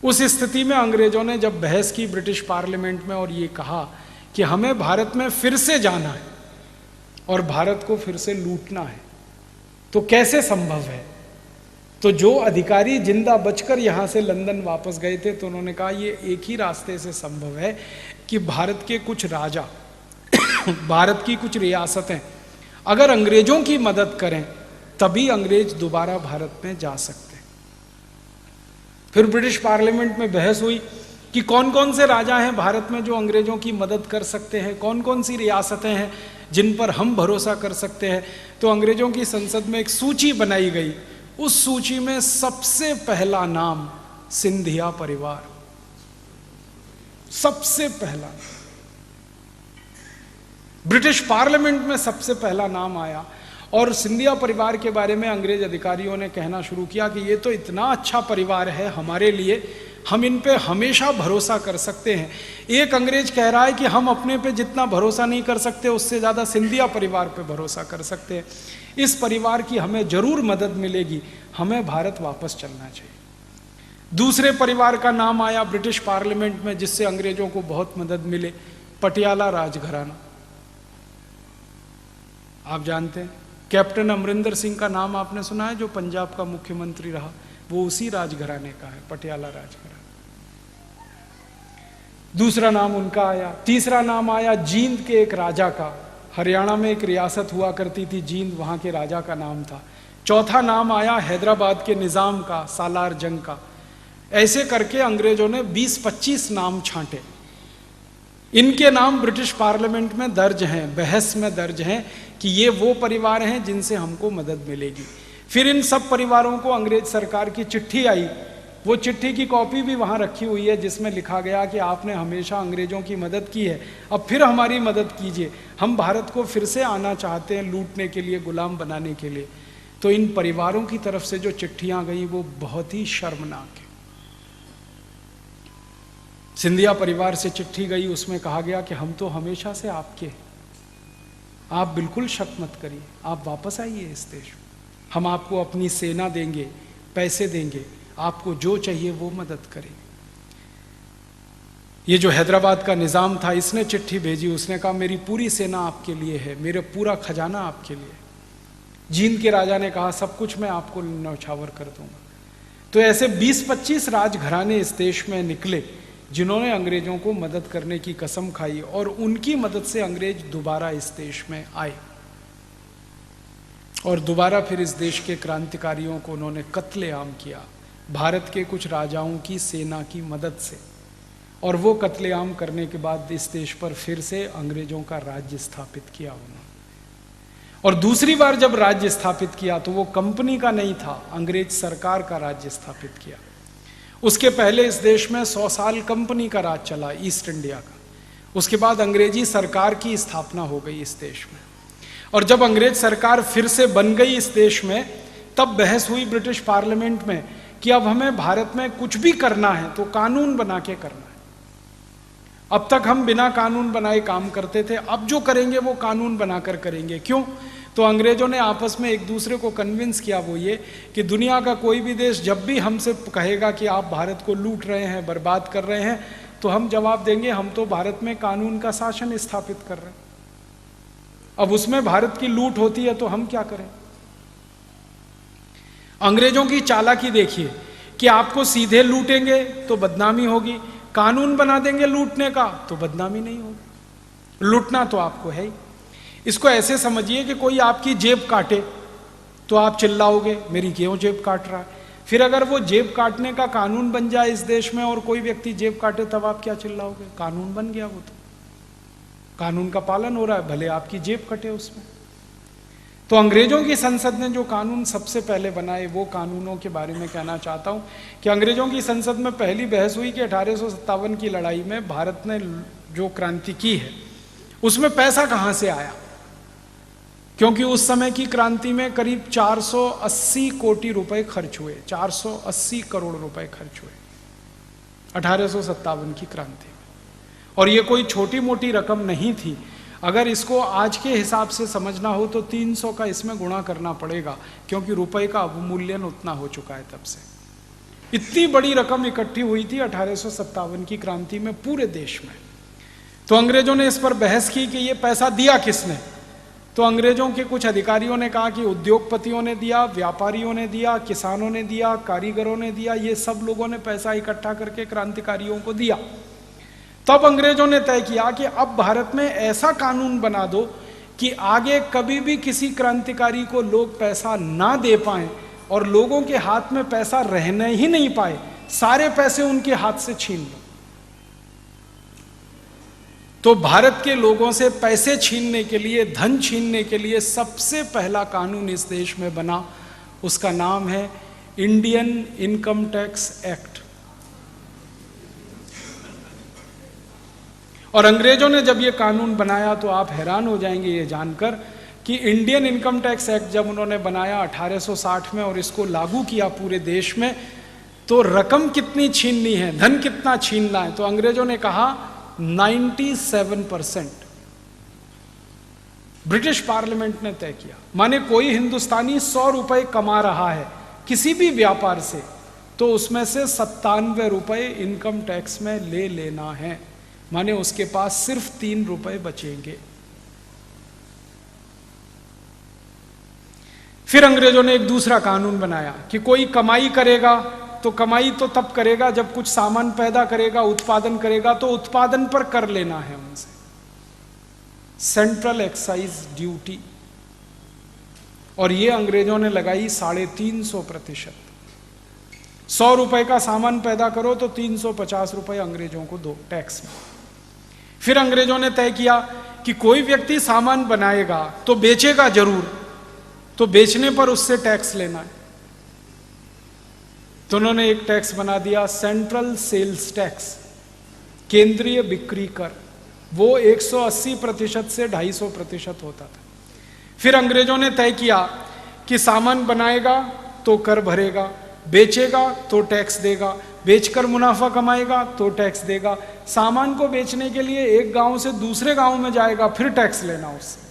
उस स्थिति में अंग्रेजों ने जब बहस की ब्रिटिश पार्लियामेंट में और ये कहा कि हमें भारत में फिर से जाना है और भारत को फिर से लूटना है, तो कैसे संभव है? तो जो अधिकारी जिंदा बचकर यहां से लंदन वापस गए थे, तो उन्होंने कहा ये एक ही रास्ते से संभव है कि भारत के कुछ राजा भारत की कुछ रियासतें अगर अंग्रेजों की मदद करें तभी अंग्रेज दोबारा भारत में जा सकते। फिर ब्रिटिश पार्लियामेंट में बहस हुई कि कौन कौन से राजा हैं भारत में जो अंग्रेजों की मदद कर सकते हैं, कौन कौन सी रियासतें हैं जिन पर हम भरोसा कर सकते हैं। तो अंग्रेजों की संसद में एक सूची बनाई गई। उस सूची में सबसे पहला नाम सिंधिया परिवार, सबसे पहला ब्रिटिश पार्लियामेंट में सबसे पहला नाम आया। और सिंधिया परिवार के बारे में अंग्रेज अधिकारियों ने कहना शुरू किया कि ये तो इतना अच्छा परिवार है हमारे लिए, हम इन पे हमेशा भरोसा कर सकते हैं। एक अंग्रेज कह रहा है कि हम अपने पे जितना भरोसा नहीं कर सकते उससे ज़्यादा सिंधिया परिवार पे भरोसा कर सकते हैं। इस परिवार की हमें जरूर मदद मिलेगी, हमें भारत वापस चलना चाहिए। दूसरे परिवार का नाम आया ब्रिटिश पार्लियामेंट में जिससे अंग्रेजों को बहुत मदद मिले, पटियाला राजघराना। आप जानते हैं कैप्टन अमरिंदर सिंह का नाम आपने सुना है, जो पंजाब का मुख्यमंत्री रहा, वो उसी राजघराने का है, पटियाला राजघराना। दूसरा नाम उनका आया। तीसरा नाम आया जींद के एक राजा का, हरियाणा में एक रियासत हुआ करती थी जींद, वहां के राजा का नाम था। चौथा नाम आया हैदराबाद के निजाम का, सालार जंग का। ऐसे करके अंग्रेजों ने 20-25 नाम छांटे। इनके नाम ब्रिटिश पार्लियामेंट में दर्ज हैं, बहस में दर्ज हैं कि ये वो परिवार हैं जिनसे हमको मदद मिलेगी। फिर इन सब परिवारों को अंग्रेज सरकार की चिट्ठी आई, वो चिट्ठी की कॉपी भी वहाँ रखी हुई है जिसमें लिखा गया कि आपने हमेशा अंग्रेजों की मदद की है, अब फिर हमारी मदद कीजिए, हम भारत को फिर से आना चाहते हैं लूटने के लिए, गुलाम बनाने के लिए। तो इन परिवारों की तरफ से जो चिट्ठियाँ गई वो बहुत ही शर्मनाक है। सिंधिया परिवार से चिट्ठी गई, उसमें कहा गया कि हम तो हमेशा से आपके, आप बिल्कुल शक मत करिए, आप वापस आइए इस देश में, हम आपको अपनी सेना देंगे, पैसे देंगे, आपको जो चाहिए वो मदद करेंगे। ये जो हैदराबाद का निज़ाम था इसने चिट्ठी भेजी, उसने कहा मेरी पूरी सेना आपके लिए है, मेरा पूरा खजाना आपके लिए। जींद के राजा ने कहा सब कुछ मैं आपको न्यौछावर कर दूंगा। तो ऐसे 20-25 राजघराने इस देश में निकले जिन्होंने अंग्रेजों को मदद करने की कसम खाई, और उनकी मदद से अंग्रेज दोबारा इस देश में आए और दोबारा फिर इस देश के क्रांतिकारियों को उन्होंने कत्लेआम किया भारत के कुछ राजाओं की सेना की मदद से। और वो कत्लेआम करने के बाद इस देश पर फिर से अंग्रेजों का राज्य स्थापित किया उन्होंने। और दूसरी बार जब राज्य स्थापित किया तो वो कंपनी का नहीं था, अंग्रेज सरकार का राज्य स्थापित किया। उसके पहले इस देश में 100 साल कंपनी का राज चला, ईस्ट इंडिया का। उसके बाद अंग्रेजी सरकार की स्थापना हो गई इस देश में। और जब अंग्रेज सरकार फिर से बन गई इस देश में, तब बहस हुई ब्रिटिश पार्लियामेंट में कि अब हमें भारत में कुछ भी करना है तो कानून बना के करना है। अब तक हम बिना कानून बनाए काम करते थे, अब जो करेंगे वो कानून बनाकर करेंगे। क्यों? तो अंग्रेजों ने आपस में एक दूसरे को कन्विंस किया, वो ये कि दुनिया का कोई भी देश जब भी हमसे कहेगा कि आप भारत को लूट रहे हैं, बर्बाद कर रहे हैं, तो हम जवाब देंगे हम तो भारत में कानून का शासन स्थापित कर रहे हैं। अब उसमें भारत की लूट होती है तो हम क्या करें? अंग्रेजों की चालाकी देखिए कि आपको सीधे लूटेंगे तो बदनामी होगी, कानून बना देंगे लूटने का तो बदनामी नहीं होगी। लूटना तो आपको है ही। इसको ऐसे समझिए कि कोई आपकी जेब काटे तो आप चिल्लाओगे मेरी क्यों जेब काट रहा है। फिर अगर वो जेब काटने का कानून बन जाए इस देश में और कोई व्यक्ति जेब काटे तब आप क्या चिल्लाओगे? कानून बन गया, वो तो कानून का पालन हो रहा है, भले आपकी जेब कटे उसमें। तो अंग्रेजों की संसद ने जो कानून सबसे पहले बनाए वो कानूनों के बारे में कहना चाहता हूं कि अंग्रेजों की संसद में पहली बहस हुई कि 1857 की लड़ाई में भारत ने जो क्रांति की है उसमें पैसा कहां से आया, क्योंकि उस समय की क्रांति में करीब 480 कोटि रुपए खर्च हुए, 480 करोड़ रुपए खर्च हुए 1857 की क्रांति में। और ये कोई छोटी मोटी रकम नहीं थी। अगर इसको आज के हिसाब से समझना हो तो 300 का इसमें गुणा करना पड़ेगा, क्योंकि रुपए का अवमूल्यन उतना हो चुका है तब से। इतनी बड़ी रकम इकट्ठी हुई थी 1857 की क्रांति में पूरे देश में। तो अंग्रेजों ने इस पर बहस की कि ये पैसा दिया किसने। तो अंग्रेजों के कुछ अधिकारियों ने कहा कि उद्योगपतियों ने दिया, व्यापारियों ने दिया, किसानों ने दिया, कारीगरों ने दिया, ये सब लोगों ने पैसा इकट्ठा करके क्रांतिकारियों को दिया। तब अंग्रेजों ने तय किया कि अब भारत में ऐसा कानून बना दो कि आगे कभी भी किसी क्रांतिकारी को लोग पैसा ना दे पाएं और लोगों के हाथ में पैसा रहने ही नहीं पाए, सारे पैसे उनके हाथ से छीन लो। तो भारत के लोगों से पैसे छीनने के लिए, धन छीनने के लिए सबसे पहला कानून इस देश में बना, उसका नाम है इंडियन इनकम टैक्स एक्ट। और अंग्रेजों ने जब ये कानून बनाया तो आप हैरान हो जाएंगे ये जानकर कि इंडियन इनकम टैक्स एक्ट जब उन्होंने बनाया 1860 में और इसको लागू किया पूरे देश में, तो रकम कितनी छीननी है, धन कितना छीनना है, तो अंग्रेजों ने कहा 97%। ब्रिटिश पार्लियामेंट ने तय किया, माने कोई हिंदुस्तानी 100 रुपए कमा रहा है किसी भी व्यापार से, तो उसमें से 97 रुपए इनकम टैक्स में ले लेना है, माने उसके पास सिर्फ 3 रुपए बचेंगे। फिर अंग्रेजों ने एक दूसरा कानून बनाया कि कोई कमाई करेगा तो कमाई तो तब करेगा जब कुछ सामान पैदा करेगा, उत्पादन करेगा, तो उत्पादन पर कर लेना है उनसे, सेंट्रल एक्साइज ड्यूटी। और ये अंग्रेजों ने लगाई 350%। 100 रुपए का सामान पैदा करो तो 350 रुपए अंग्रेजों को दो टैक्स में। फिर अंग्रेजों ने तय किया कि कोई व्यक्ति सामान बनाएगा तो बेचेगा जरूर, तो बेचने पर उससे टैक्स लेना है। तो उन्होंने एक टैक्स बना दिया, सेंट्रल सेल्स टैक्स, केंद्रीय बिक्री कर। वो 180% से 250% होता था। फिर अंग्रेजों ने तय किया कि सामान बनाएगा तो कर भरेगा, बेचेगा तो टैक्स देगा, बेचकर मुनाफा कमाएगा तो टैक्स देगा, सामान को बेचने के लिए एक गांव से दूसरे गांव में जाएगा फिर टैक्स लेना उससे।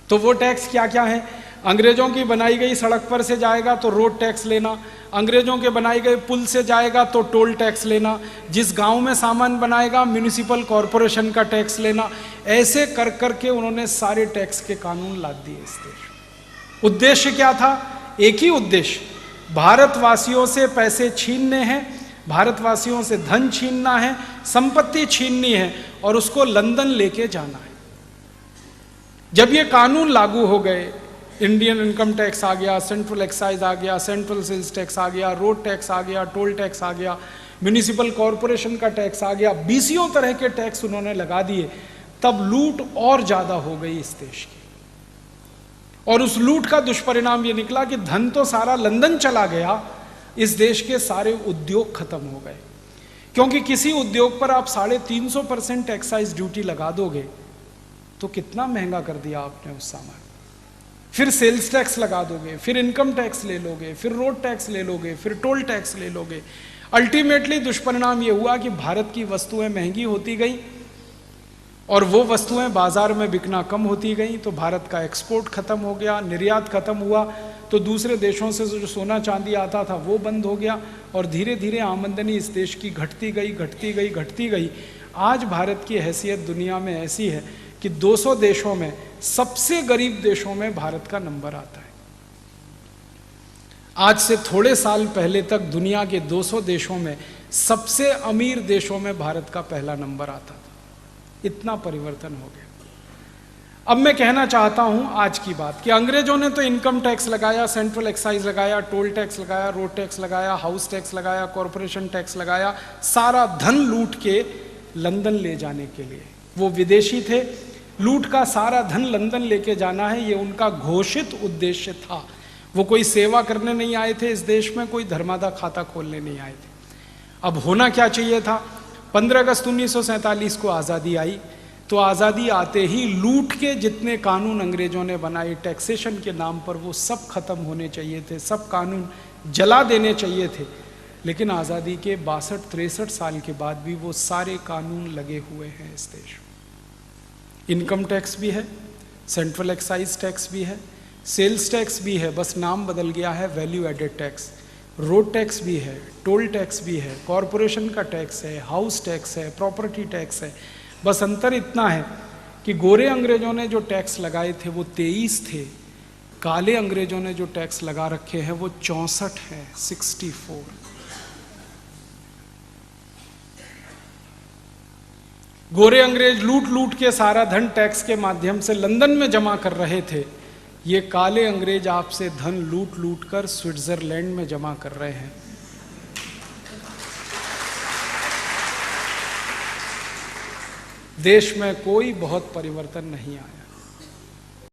तो वो टैक्स क्या क्या है? अंग्रेजों की बनाई गई सड़क पर से जाएगा तो रोड टैक्स लेना, अंग्रेजों के बनाए गए पुल से जाएगा तो टोल टैक्स लेना, जिस गांव में सामान बनाएगा म्युनिसिपल कॉरपोरेशन का टैक्स लेना। ऐसे कर करके उन्होंने सारे टैक्स के कानून ला दिए इस देश। उद्देश्य क्या था? एक ही उद्देश्य, भारतवासियों से पैसे छीनने हैं, भारतवासियों से धन छीनना है, संपत्ति छीननी है और उसको लंदन लेके जाना है। जब ये कानून लागू हो गए, इंडियन इनकम टैक्स आ गया, सेंट्रल एक्साइज आ गया, सेंट्रल सेल्स टैक्स आ गया, रोड टैक्स आ गया, टोल टैक्स आ गया, म्युनिसिपल कॉरपोरेशन का टैक्स आ गया, 20 तरह के टैक्स उन्होंने लगा दिए। तब लूट और ज्यादा हो गई इस देश की। और उस लूट का दुष्परिणाम ये निकला कि धन तो सारा लंदन चला गया, इस देश के सारे उद्योग खत्म हो गए। क्योंकि किसी उद्योग पर आप 350% एक्साइज ड्यूटी लगा दोगे तो कितना महंगा कर दिया आपने उस सामान। फिर सेल्स टैक्स लगा दोगे, फिर इनकम टैक्स ले लोगे, फिर रोड टैक्स ले लोगे, फिर टोल टैक्स ले लोगे। अल्टीमेटली दुष्परिणाम यह हुआ कि भारत की वस्तुएं महंगी होती गई और वो वस्तुएं बाजार में बिकना कम होती गई, तो भारत का एक्सपोर्ट खत्म हो गया, निर्यात खत्म हुआ, तो दूसरे देशों से जो सोना चांदी आता था वो बंद हो गया और धीरे धीरे आमदनी इस देश की घटती गई, घटती गई, घटती गई। आज भारत की हैसियत दुनिया में ऐसी है कि 200 देशों में सबसे गरीब देशों में भारत का नंबर आता है। आज से थोड़े साल पहले तक दुनिया के 200 देशों में सबसे अमीर देशों में भारत का पहला नंबर आता था। इतना परिवर्तन हो गया। अब मैं कहना चाहता हूं आज की बात कि अंग्रेजों ने तो इनकम टैक्स लगाया, सेंट्रल एक्साइज लगाया, टोल टैक्स लगाया, रोड टैक्स लगाया, हाउस टैक्स लगाया, कॉरपोरेशन टैक्स लगाया, सारा धन लूट के लंदन ले जाने के लिए। वो विदेशी थे, लूट का सारा धन लंदन लेके जाना है, ये उनका घोषित उद्देश्य था। वो कोई सेवा करने नहीं आए थे इस देश में, कोई धर्मादा खाता खोलने नहीं आए थे। अब होना क्या चाहिए था? 15 अगस्त 1947 को आज़ादी आई, तो आज़ादी आते ही लूट के जितने कानून अंग्रेजों ने बनाए टैक्सेशन के नाम पर, वो सब खत्म होने चाहिए थे, सब कानून जला देने चाहिए थे। लेकिन आज़ादी के 62-63 साल के बाद भी वो सारे कानून लगे हुए हैं इस देश में। इनकम टैक्स भी है, सेंट्रल एक्साइज टैक्स भी है, सेल्स टैक्स भी है, बस नाम बदल गया है value added tax. Road tax भी है, टोल टैक्स भी है, कॉरपोरेशन का टैक्स है, हाउस टैक्स है, प्रॉपर्टी टैक्स है। बस अंतर इतना है कि गोरे अंग्रेजों ने जो टैक्स लगाए थे वो 23 थे, काले अंग्रेजों ने जो टैक्स लगा रखे हैं वो 64 है, 64। गोरे अंग्रेज लूट लूट के सारा धन टैक्स के माध्यम से लंदन में जमा कर रहे थे, ये काले अंग्रेज आपसे धन लूट लूट कर स्विट्जरलैंड में जमा कर रहे हैं। देश में कोई बहुत परिवर्तन नहीं आया।